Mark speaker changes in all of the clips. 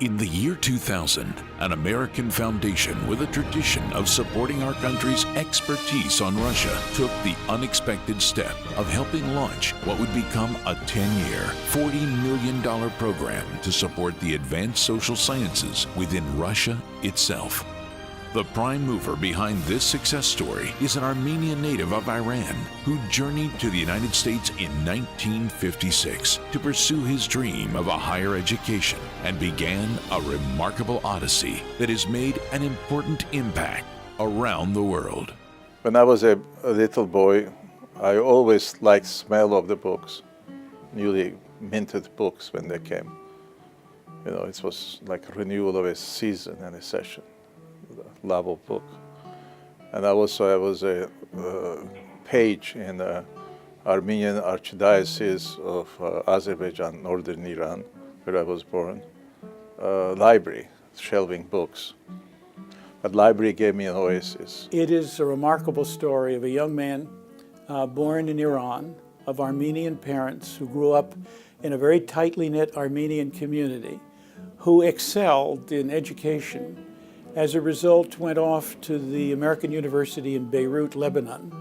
Speaker 1: In the year 2000, an American foundation with a tradition of supporting our country's expertise on Russia took the unexpected step of helping launch what would become a 10-year, $40 million program to support the advanced social sciences within Russia itself. The prime mover behind this success story is an Armenian native of Iran who journeyed to the United States in 1956 to pursue his dream of a higher education and began a remarkable odyssey that has made an important impact around the world.
Speaker 2: When I was a little boy, I always liked the smell of the books, newly minted books when they came. You know, it was like a renewal of a season and a session. Love of book. And I was a page in the Armenian Archdiocese of Azerbaijan, northern Iran, where I was born. Library, shelving books. But library gave me an oasis.
Speaker 3: It is a remarkable story of a young man born in Iran, of Armenian parents who grew up in a very tightly knit Armenian community, who excelled in education. As a result, went off to the American University in Beirut, Lebanon,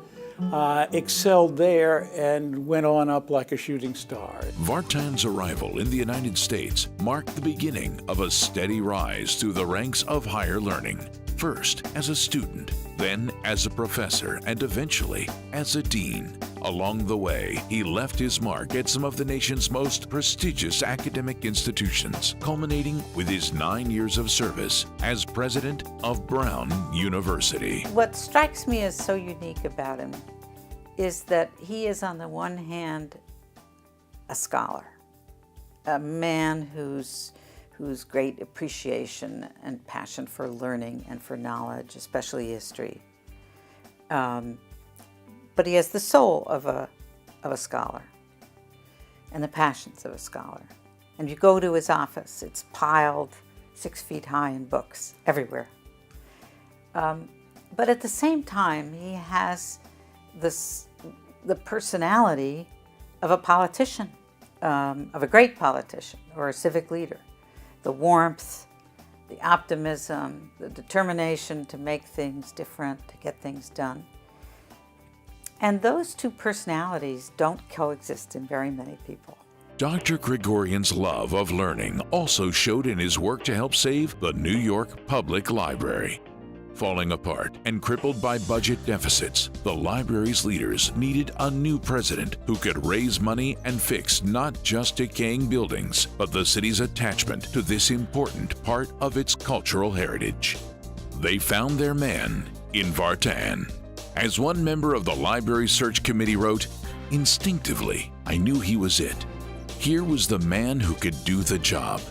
Speaker 3: excelled there, and went on up like a shooting star.
Speaker 1: Vartan's arrival in the United States marked the beginning of a steady rise through the ranks of higher learning. First as a student, then as a professor, and eventually as a dean. Along the way, he left his mark at some of the nation's most prestigious academic institutions, culminating with his 9 years of service as president of Brown University.
Speaker 4: What strikes me as so unique about him is that he is, on the one hand, a scholar, a man whose great appreciation and passion for learning and for knowledge, especially history. But he has the soul of a scholar and the passions of a scholar. And you go to his office, it's piled 6 feet high in books everywhere. But at the same time, he has the personality of a politician, of a great politician or a civic leader. The warmth, the optimism, the determination to make things different, to get things done. And those two personalities don't coexist in very many people.
Speaker 1: Dr. Gregorian's love of learning also showed in his work to help save the New York Public Library. Falling apart and crippled by budget deficits, the library's leaders needed a new president who could raise money and fix not just decaying buildings, but the city's attachment to this important part of its cultural heritage. They found their man in Vartan. As one member of the library search committee wrote, "Instinctively, I knew he was it. Here was the man who could do the job."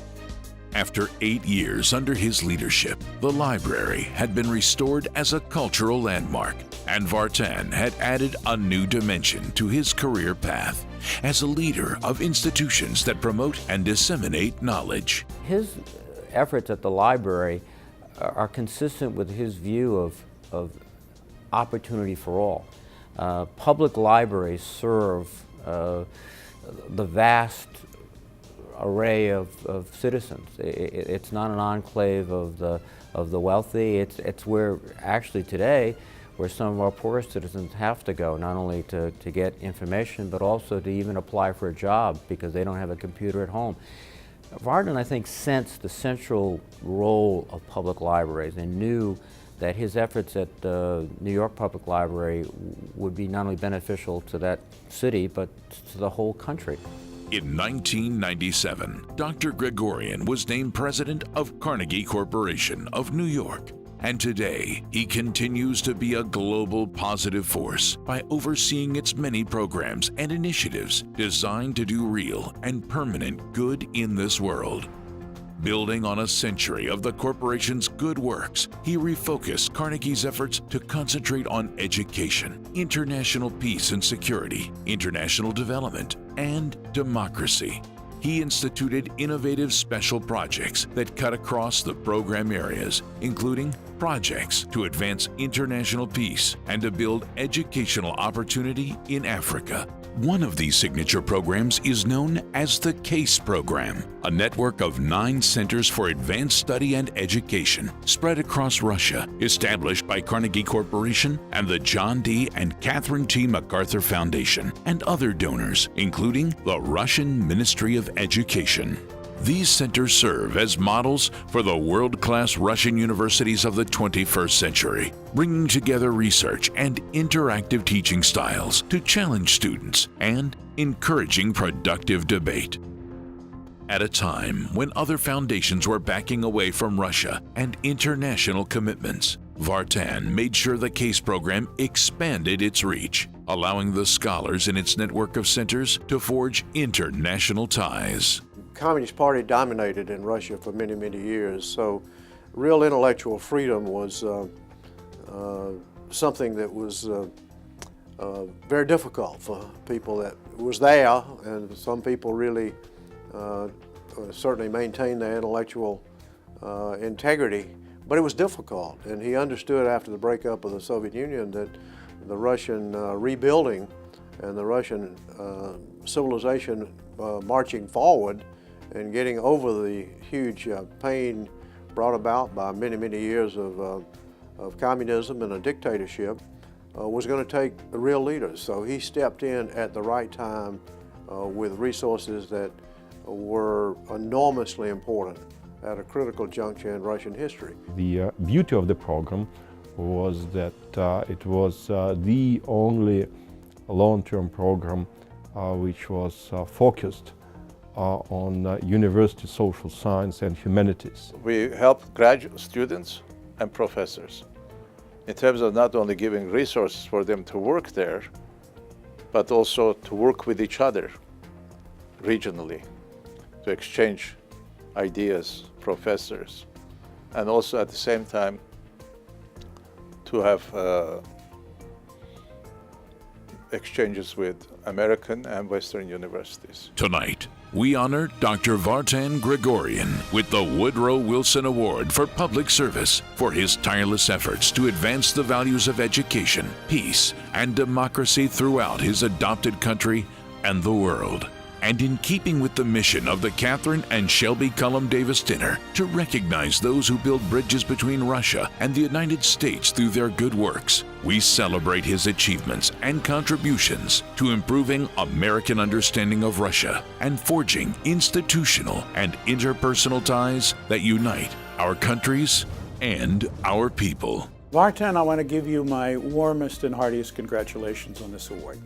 Speaker 1: After 8 years under his leadership, the library had been restored as a cultural landmark, and Vartan had added a new dimension to his career path as a leader of institutions that promote and disseminate knowledge.
Speaker 5: His efforts at the library are consistent with his view of opportunity for all. Public libraries serve the vast array of citizens. It's not an enclave of the wealthy. It's where actually today where some of our poorest citizens have to go, not only to get information, but also to even apply for a job because they don't have a computer at home. Vartan, I think, sensed the central role of public libraries and knew that his efforts at the New York Public Library would be not only beneficial to that city, but to the whole country.
Speaker 1: In 1997, Dr. Gregorian was named president of Carnegie Corporation of New York. And today, he continues to be a global positive force by overseeing its many programs and initiatives designed to do real and permanent good in this world. Building on a century of the corporation's good works, he refocused Carnegie's efforts to concentrate on education, international peace and security, international development, and democracy. He instituted innovative special projects that cut across the program areas, including projects to advance international peace and to build educational opportunity in Africa, One of these signature programs is known as the CASE program, a network of 9 centers for advanced study and education spread across Russia, established by Carnegie Corporation and the John D. and Catherine T. MacArthur Foundation, and other donors, including the Russian Ministry of Education. These centers serve as models for the world-class Russian universities of the 21st century, bringing together research and interactive teaching styles to challenge students and encouraging productive debate. At a time when other foundations were backing away from Russia and international commitments, Vartan made sure the CASE program expanded its reach, allowing the scholars in its network of centers to forge international ties.
Speaker 6: Communist Party dominated in Russia for many, many years, so real intellectual freedom was something that was very difficult for people that was there, and some people really certainly maintained their intellectual integrity, but it was difficult. And he understood after the breakup of the Soviet Union that the Russian rebuilding and the Russian civilization marching forward and getting over the huge pain brought about by many, many years of communism and a dictatorship was going to take real leaders. So he stepped in at the right time with resources that were enormously important at a critical juncture in Russian history.
Speaker 7: The beauty of the program was that it was the only long-term program which was focused on university social science and humanities.
Speaker 2: We help graduate students and professors in terms of not only giving resources for them to work there, but also to work with each other regionally, to exchange ideas, professors, and also at the same time to have exchanges with American and Western universities.
Speaker 1: Tonight, we honor Dr. Vartan Gregorian with the Woodrow Wilson Award for Public Service for his tireless efforts to advance the values of education, peace, and democracy throughout his adopted country and the world. And in keeping with the mission of the Catherine and Shelby Cullum Davis Dinner to recognize those who build bridges between Russia and the United States through their good works, we celebrate his achievements and contributions to improving American understanding of Russia and forging institutional and interpersonal ties that unite our countries and our people.
Speaker 3: Vartan, I want to give you my warmest and heartiest congratulations on this award.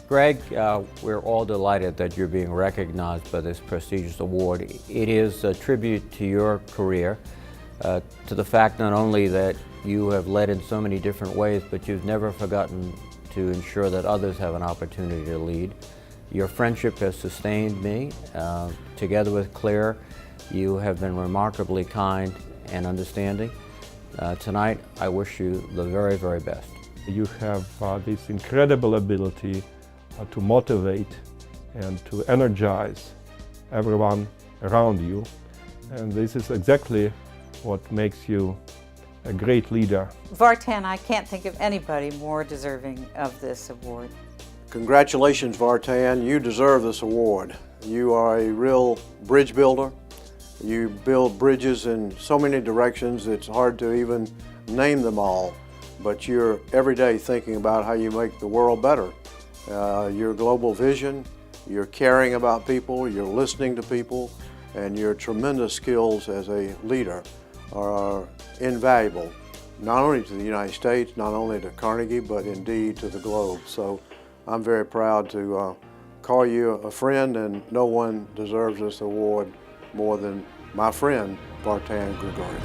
Speaker 5: Greg, we're all delighted that you're being recognized by this prestigious award. It is a tribute to your career, to the fact not only that you have led in so many different ways, but you've never forgotten to ensure that others have an opportunity to lead. Your friendship has sustained me. Together with Claire, you have been remarkably kind and understanding. Tonight, I wish you the very, very best.
Speaker 7: You have this incredible ability to motivate and to energize everyone around you. And this is exactly what makes you a great leader.
Speaker 4: Vartan, I can't think of anybody more deserving of this award.
Speaker 6: Congratulations, Vartan. You deserve this award. You are a real bridge builder. You build bridges in so many directions, it's hard to even name them all. But you're every day thinking about how you make the world better. Your global vision, your caring about people, your listening to people, and your tremendous skills as a leader are invaluable, not only to the United States, not only to Carnegie, but indeed to the globe. So I'm very proud to call you a friend, and no one deserves this award more than my friend, Vartan Gregorian.